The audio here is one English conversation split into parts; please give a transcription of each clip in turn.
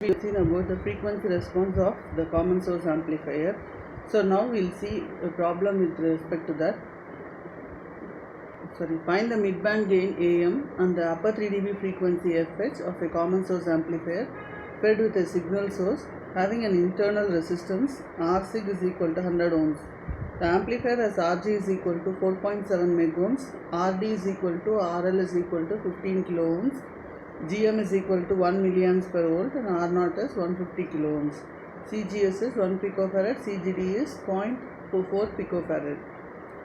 We have seen about the frequency response of the common source amplifier. So now we'll see a problem with respect to that. Find the midband gain AM and the upper 3 dB frequency FH of a common source amplifier fed with a signal source having an internal resistance R6 is equal to 100 ohms. The amplifier has RG is equal to 4.7 megohms, RD is equal to RL is equal to 15 kilo ohms, GM is equal to 1 milliamps per volt and R0 is 150 kilo ohms. CGS is 1 picofarad, CGD is 0.44 picofarad.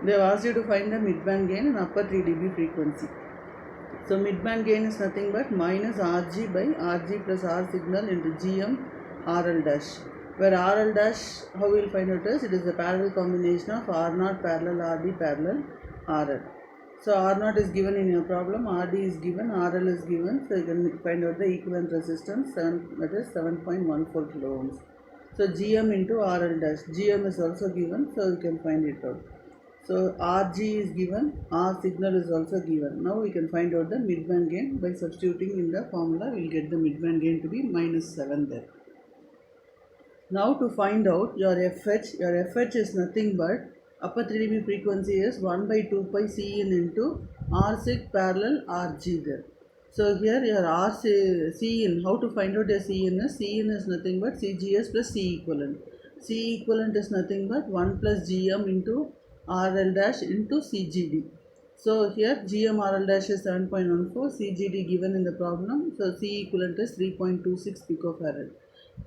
They have asked you to find the midband gain and upper 3 dB frequency. So midband gain is nothing but minus Rg by Rg plus R signal into GM RL dash. Where RL dash, how we will find out is, it is a parallel combination of R0 parallel RD parallel RL. So R0 is given in your problem, RD is given, RL is given. So you can find out the equivalent resistance, that is 7.14 kilo ohms. So GM into RL dash, GM is also given, so you can find it out. So Rg is given, R signal is also given. Now we can find out the midband gain by substituting in the formula. We will get the midband gain to be minus 7 there. Now to find out your FH is nothing but upper 3 dB frequency is 1 by 2 pi Cin into R6 parallel Rg there. So here your Cin, how to find out your Cin is nothing but CGS plus C equivalent. C equivalent is nothing but 1 plus GM into RL dash into CGD. So here GM RL dash is 7.14, CGD given in the problem. So C equivalent is 3.26 picofarad.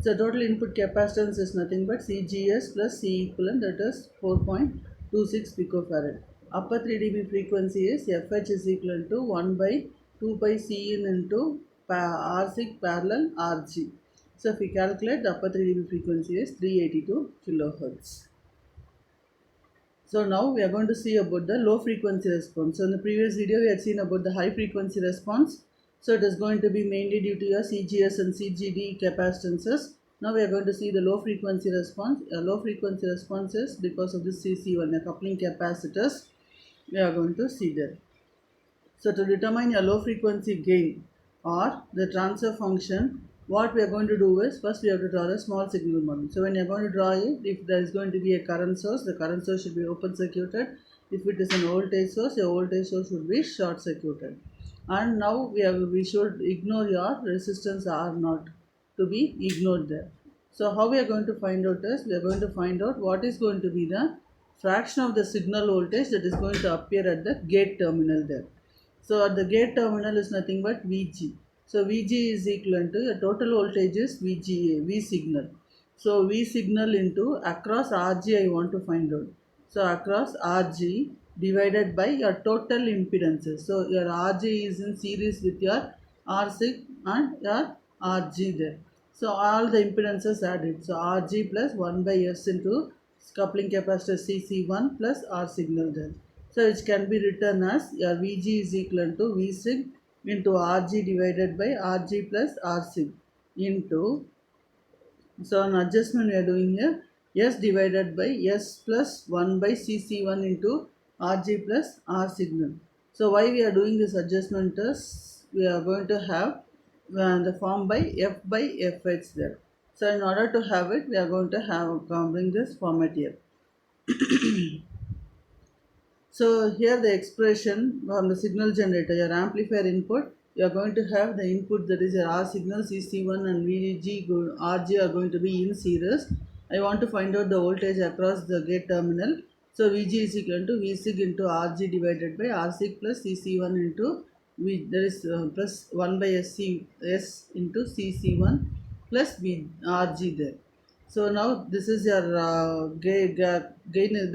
So total input capacitance is nothing but CGS plus C equivalent, that is 4.26 picofarad. Upper 3 dB frequency is FH is equal to 1 by 2 pi Cin into R6 parallel Rg. So if we calculate, the upper 3 dB frequency is 382 kilohertz. So now we are going to see about the low frequency response. So in the previous video we had seen about the high frequency response. So it is going to be mainly due to your CGS and CGD capacitances. Now we are going to see the low frequency response. A low frequency response is because of the CC1, the coupling capacitors. We are going to see that. So to determine your low frequency gain or the transfer function, what we are going to do is, first we have to draw a small signal model. So when you are going to draw it, if there is going to be a current source, the current source should be open circuited. If it is an voltage source, the voltage source should be short circuited. And now we should ignore your resistance R0 to be ignored there. So how we are going to find out is, we are going to find out what is going to be the fraction of the signal voltage that is going to appear at the gate terminal there. So at the gate terminal is nothing but Vg. So Vg is equivalent to the total voltage is VGA, V signal. So V signal into across Rg I want to find out. So across Rg divided by your total impedances. So your Rg is in series with your R6 and your Rg there. So all the impedances added. So Rg plus 1 by S into coupling capacitor CC1 plus R signal there. So it can be written as your Vg is equal to V sig into Rg divided by Rg plus R sig into, so an adjustment we are doing here, S divided by S plus 1 by Cc1 into Rg plus R signal. So why we are doing this adjustment is, we are going to have the form by F by Fh there. So in order to have it, we are going to bring this format here. So here the expression from the signal generator, your amplifier input, you are going to have the input, that is your R signal, CC1 and VG, RG are going to be in series. I want to find out the voltage across the gate terminal. So Vg is equal to V sig into Rg divided by R sig plus CC1 into V, that is plus 1 by S into CC1 plus Rg there. So now this is your gain, there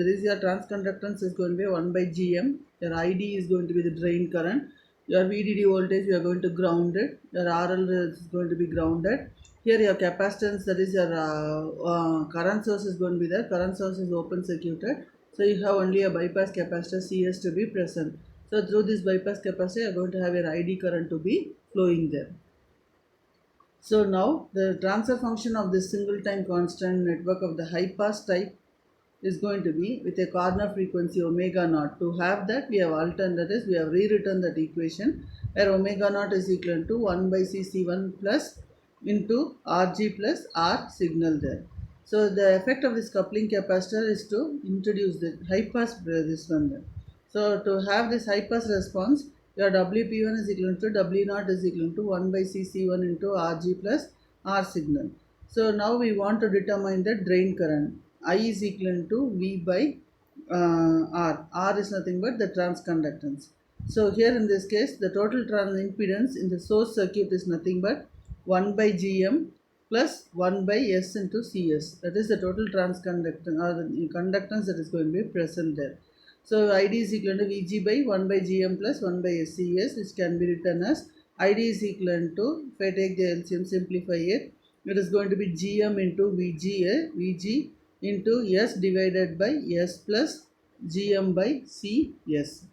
is your transconductance is going to be 1 by Gm, your ID is going to be the drain current, your VDD voltage you are going to ground it, your RL is going to be grounded. Here your capacitance, that is your current source is going to be there, current source is open circuited. So you have only a bypass capacitor CS to be present. So through this bypass capacitor you are going to have your ID current to be flowing there. So now the transfer function of this single time constant network of the high pass type is going to be with a corner frequency omega naught. To have that, we have we have rewritten that equation where omega naught is equal to 1 by Cc1 plus into Rg plus R signal there. So the effect of this coupling capacitor is to introduce the high pass this one there. So to have this high pass response, your Wp1 is equal to W0 is equal to 1 by Cc1 into Rg plus R signal. So now we want to determine the drain current. I is equal to V by R. R is nothing but the transconductance. So here in this case, the total trans impedance in the source circuit is nothing but 1 by Gm plus 1 by S into Cs. That is the total transconductance or the conductance that is going to be present there. So ID is equal to Vg by 1 by Gm plus 1 by SCS, which can be written as ID is equal to, if I take the LCM, simplify it, it is going to be Gm into Vg into S divided by S plus Gm by Cs.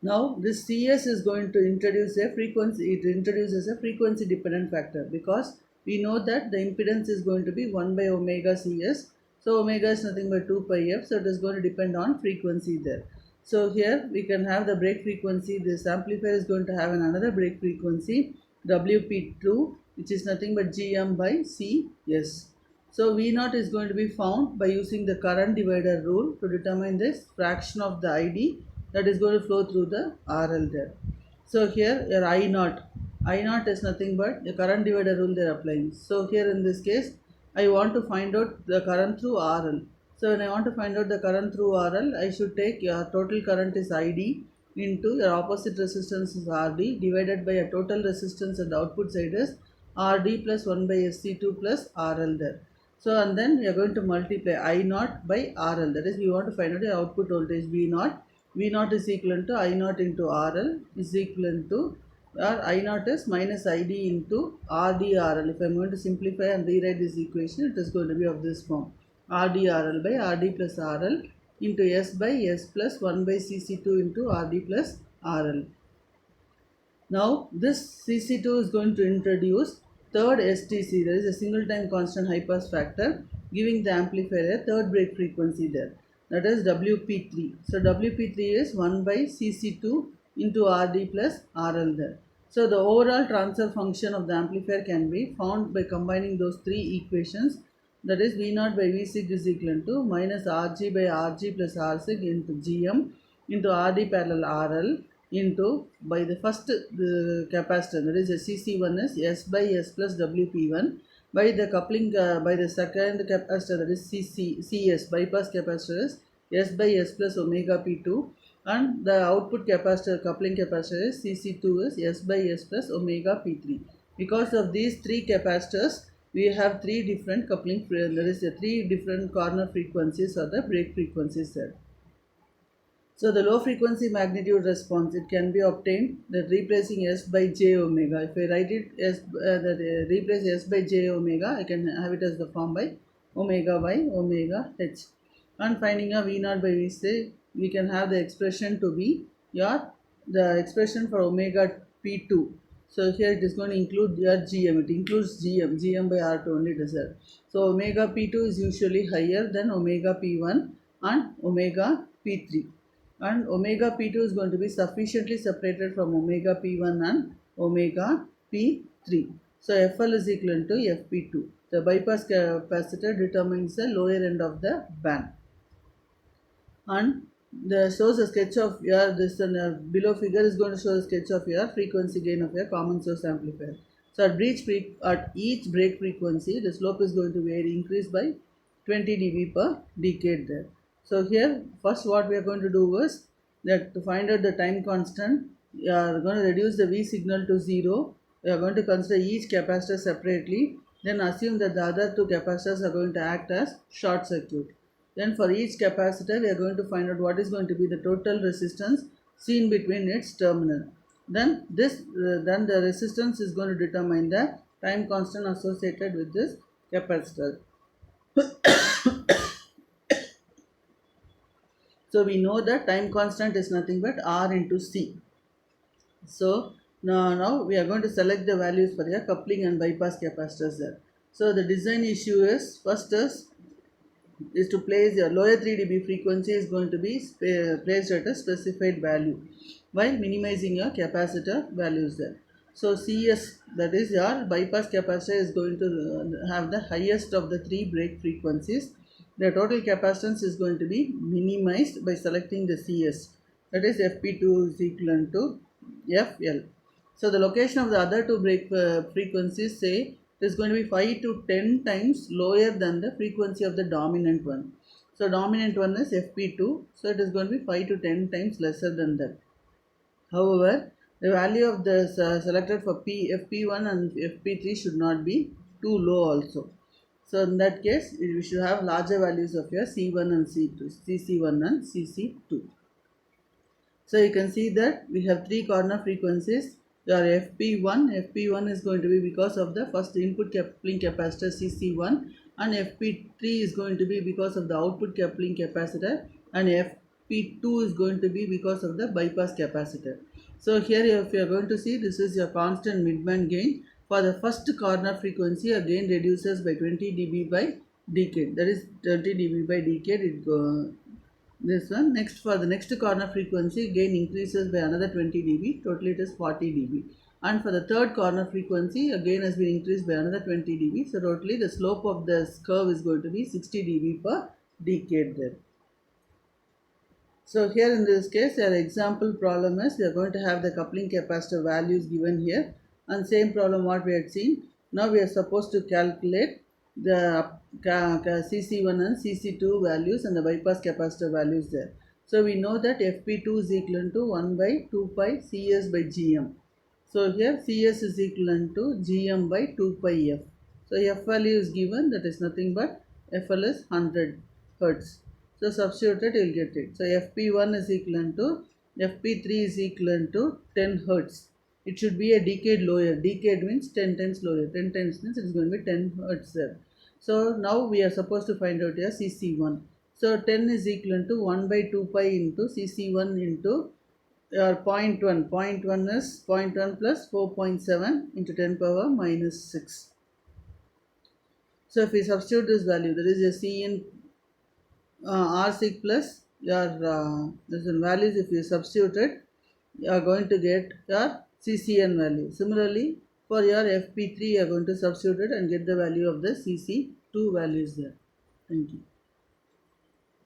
Now this Cs is going to introduce a frequency, it introduces a frequency dependent factor because we know that the impedance is going to be 1 by omega Cs. So omega is nothing but 2 pi f, so it is going to depend on frequency there. So here we can have the break frequency, this amplifier is going to have another break frequency Wp2, which is nothing but Gm by Cs. So V0 is going to be found by using the current divider rule to determine this fraction of the ID that is going to flow through the RL there. So here your I0 is nothing but the current divider rule they are applying. So here in this case, I want to find out the current through RL. So when I want to find out the current through RL, I should take your total current is ID into your opposite resistance is RD divided by a total resistance at the output side is RD plus 1 by SC2 plus RL there. So and then we are going to multiply I0 by RL, that is we want to find out the output voltage V0. V0 is equal to I0 into RL is equal to, or I0 is minus ID into RDRL. If I am going to simplify and rewrite this equation, it is going to be of this form. RDRL by RD plus RL into S by S plus 1 by Cc2 into RD plus RL. Now this Cc2 is going to introduce third STC, that is a single time constant high pass factor, giving the amplifier a third break frequency there, that is Wp3. So Wp3 is 1 by Cc2 into Rd plus RL there. So the overall transfer function of the amplifier can be found by combining those three equations, that is V0 by Vsig is equal to minus Rg by Rg plus Rsig into Gm into Rd parallel RL into by the first capacitor, that is a Cc1 is S by S plus Wp1 by the coupling by the second capacitor, that is Cs bypass capacitor is S by S plus omega p2, and the output capacitor coupling capacitor is Cc2 is S by S plus omega p3. Because of these three capacitors, we have three different coupling, there is a three different corner frequencies or the break frequencies there. So the low frequency magnitude response, it can be obtained that replacing S by j omega. If I write it as replace S by j omega, I can have it as the form by omega by omega h. And finding a V0 by V6, we can have the expression to be the expression for omega p2. So here it is going to include your Gm. It includes Gm by R2 only it is there. So omega p2 is usually higher than omega p1 and omega p3. And omega p2 is going to be sufficiently separated from omega p1 and omega p3. So Fl is equal to Fp2. The bypass capacitor determines the lower end of the band. And the shows a sketch of your below figure is going to show a sketch of your frequency gain of your common source amplifier. So at each break frequency, the slope is going to vary increase by 20 dB per decade there. So here first what we are going to do is that to find out the time constant, we are going to reduce the V signal to 0. We are going to consider each capacitor separately, then assume that the other two capacitors are going to act as short circuit. Then for each capacitor, we are going to find out what is going to be the total resistance seen between its terminal. Then the resistance is going to determine the time constant associated with this capacitor. So we know that time constant is nothing but R into C. So now we are going to select the values for your coupling and bypass capacitors there. So the design issue is first is to place your lower 3 dB frequency is going to be placed at a specified value while minimizing your capacitor values there. So CS, that is your bypass capacitor, is going to have the highest of the three break frequencies. The total capacitance is going to be minimized by selecting the CS, that is FP2 is equivalent to FL. So the location of the other two break frequencies, say, it is going to be 5 to 10 times lower than the frequency of the dominant one. So dominant one is FP2, so it is going to be 5 to 10 times lesser than that. However, the value of the selected for FP1 and FP3 should not be too low also. So in that case, we should have larger values of your C1 and C2, CC1 and CC2. So you can see that we have three corner frequencies. Your FP1 is going to be because of the first input coupling capacitor CC1, and FP3 is going to be because of the output coupling capacitor, and FP2 is going to be because of the bypass capacitor. So here if you are going to see, this is your constant midband gain. For the first corner frequency, your gain reduces by 20 dB by decade, that is 20 dB by decade. This one. Next, for the next corner frequency, gain increases by another 20 dB, totally it is 40 dB. And for the third corner frequency, again has been increased by another 20 dB, so totally the slope of this curve is going to be 60 dB per decade there. So here in this case, our example problem is we are going to have the coupling capacitor values given here, and same problem what we had seen. Now we are supposed to calculate the CC1 and CC2 values and the bypass capacitor values there. So we know that FP2 is equivalent to 1 by 2 pi CS by GM. So here CS is equivalent to GM by 2 pi F. So F value is given, that is nothing but FL is 100 Hertz. So substitute it, you will get it. So FP1 is equivalent to FP3 is equivalent to 10 Hertz. It should be a decade lower. Decade means 10 times lower. 10 times means it is going to be 10 Hertz there. So now we are supposed to find out your CC1. So 10 is equivalent to 1 by 2 pi into CC1 into your 0.1. 0.1 is 0.1 plus 4.7 into 10 power minus 6. So if we substitute this value, that is your C in R6 plus your this values, if you substitute it, you are going to get your CCN value. Similarly, for your FP3, you are going to substitute it and get the value of the CC2 values there. Thank you.